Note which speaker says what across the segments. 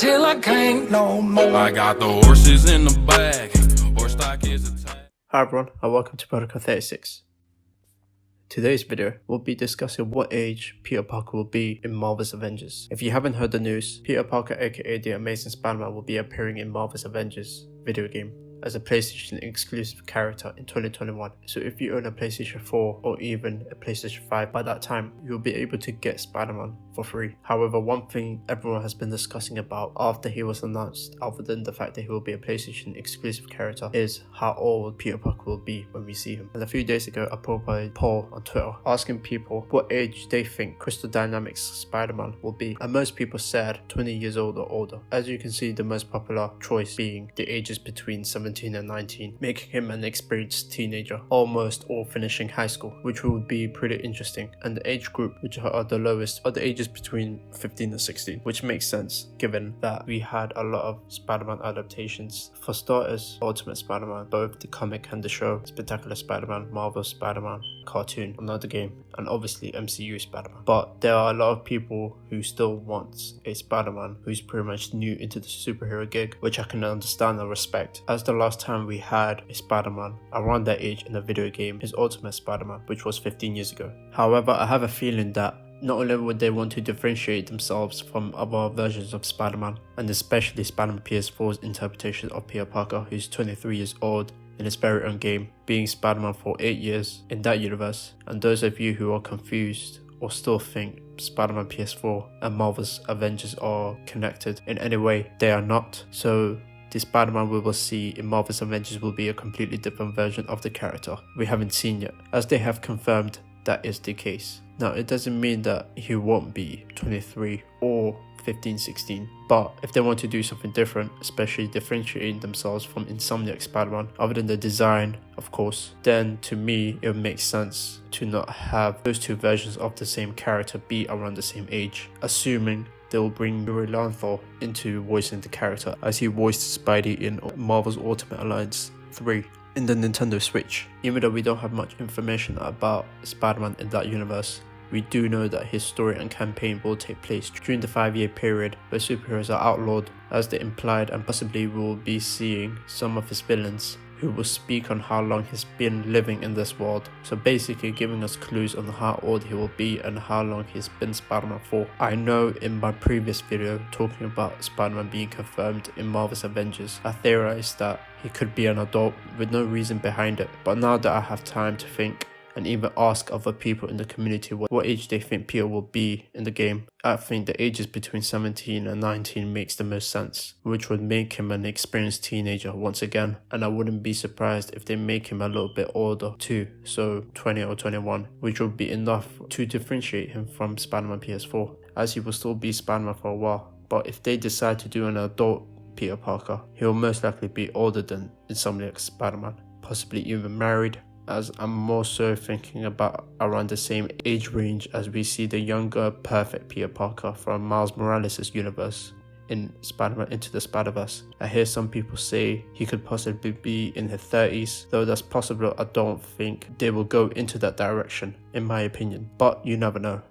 Speaker 1: till I can't no more.
Speaker 2: I got the horses in the bag. Horse stock is a tag.
Speaker 3: Hi everyone, and welcome to Protocol 36. Today's video, we'll be discussing what age Peter Parker will be in Marvel's Avengers. If you haven't heard the news, Peter Parker aka The Amazing Spider-Man will be appearing in Marvel's Avengers video game as a PlayStation exclusive character in 2021. So if you own a PlayStation 4 or even a PlayStation 5 by that time, you'll be able to get Spider-Man for free. However, one thing everyone has been discussing about after he was announced, other than the fact that he will be a PlayStation exclusive character, is how old Peter Parker will be when we see him. And a few days ago, I put a poll on Twitter asking people what age they think Crystal Dynamics Spider-Man will be, and most people said 20 years old or older. As you can see, the most popular choice being the ages between 17 and 19, making him an experienced teenager, almost all finishing high school, which would be pretty interesting. And the age group which are the lowest are the ages between 15 and 16, which makes sense given that we had a lot of Spider-Man adaptations. For starters, Ultimate Spider-Man, both the comic and the show, Spectacular Spider-Man, Marvel Spider-Man, cartoon, another game, and obviously MCU Spider-Man. But there are a lot of people who still want a Spider-Man who's pretty much new into the superhero gig, which I can understand and respect, as the last time we had a Spider-Man around that age in a video game is Ultimate Spider-Man, which was 15 years ago. However, I have a feeling that not only would they want to differentiate themselves from other versions of Spider-Man, and especially Spider-Man PS4's interpretation of Peter Parker, who's 23 years old in his very own game, being Spider-Man for 8 years in that universe. And those of you who are confused or still think Spider-Man PS4 and Marvel's Avengers are connected in any way, they are not. So the Spider-Man we will see in Marvel's Avengers will be a completely different version of the character we haven't seen yet, as they have confirmed that is the case. Now, it doesn't mean that he won't be 23 or 15, 16, but if they want to do something different, especially differentiating themselves from Insomniac Spider-Man, other than the design, of course, then to me, it would make sense to not have those two versions of the same character be around the same age, assuming they will bring Yuri Lowenthal into voicing the character, as he voiced Spidey in Marvel's Ultimate Alliance 3 in the Nintendo Switch. Even though we don't have much information about Spider-Man in that universe, we do know that his story and campaign will take place during the 5-year period where superheroes are outlawed, as they implied, and possibly we will be seeing some of his villains who will speak on how long he's been living in this world, so basically giving us clues on how old he will be and how long he's been Spider-Man for. I know in my previous video talking about Spider-Man being confirmed in Marvel's Avengers, I theorized that he could be an adult with no reason behind it, but now that I have time to think and even ask other people in the community what age they think Peter will be in the game, I think the ages between 17 and 19 makes the most sense, which would make him an experienced teenager once again, and I wouldn't be surprised if they make him a little bit older too, so 20 or 21, which would be enough to differentiate him from Spider-Man PS4, as he will still be Spider-Man for a while. But if they decide to do an adult Peter Parker, he will most likely be older than Insomniac Spider-Man, possibly even married, as I'm more so thinking about around the same age range as we see the younger perfect Peter Parker from Miles Morales' universe in Spider-Man Into the Spider-Verse. I hear some people say he could possibly be in his 30s, though that's possible. I don't think they will go into that direction, in my opinion, but you never know.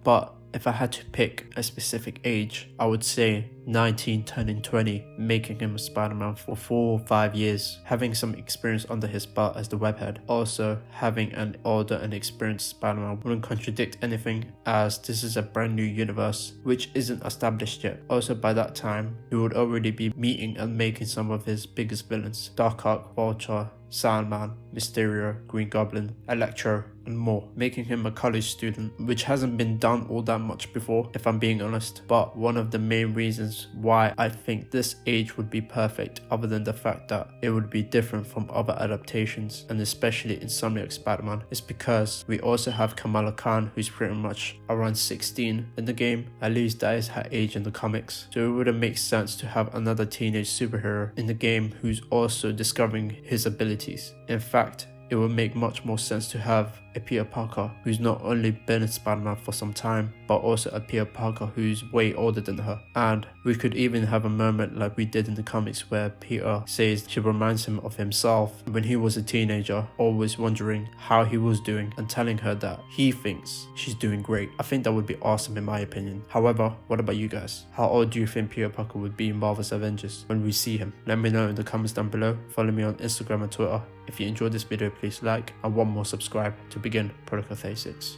Speaker 3: But if I had to pick a specific age, I would say 19 turning 20, making him a Spider-Man for 4 or 5 years, having some experience under his belt as the webhead. Also, having an older and experienced Spider-Man wouldn't contradict anything, as this is a brand new universe which isn't established yet. Also, by that time, he would already be meeting and making some of his biggest villains: Darkhawk, Vulture, Sandman, Mysterio, Green Goblin, Electro, and more, making him a college student, which hasn't been done all that much before, if I'm being honest. But one of the main reasons why I think this age would be perfect, other than the fact that it would be different from other adaptations, and especially Insomniac Spider-Man, is because we also have Kamala Khan, who's pretty much around 16 in the game, at least that is her age in the comics. So it wouldn't make sense to have another teenage superhero in the game who's also discovering his abilities. In fact, it would make much more sense to have a Peter Parker who's not only been a Spider-Man for some time, but also a Peter Parker who's way older than her. And we could even have a moment like we did in the comics where Peter says she reminds him of himself when he was a teenager, always wondering how he was doing and telling her that he thinks she's doing great. I think that would be awesome in my opinion. However, what about you guys? How old do you think Peter Parker would be in Marvel's Avengers when we see him? Let me know in the comments down below. Follow me on Instagram and Twitter. If you enjoyed this video, please like, and one more subscribe to begin Protocol 36.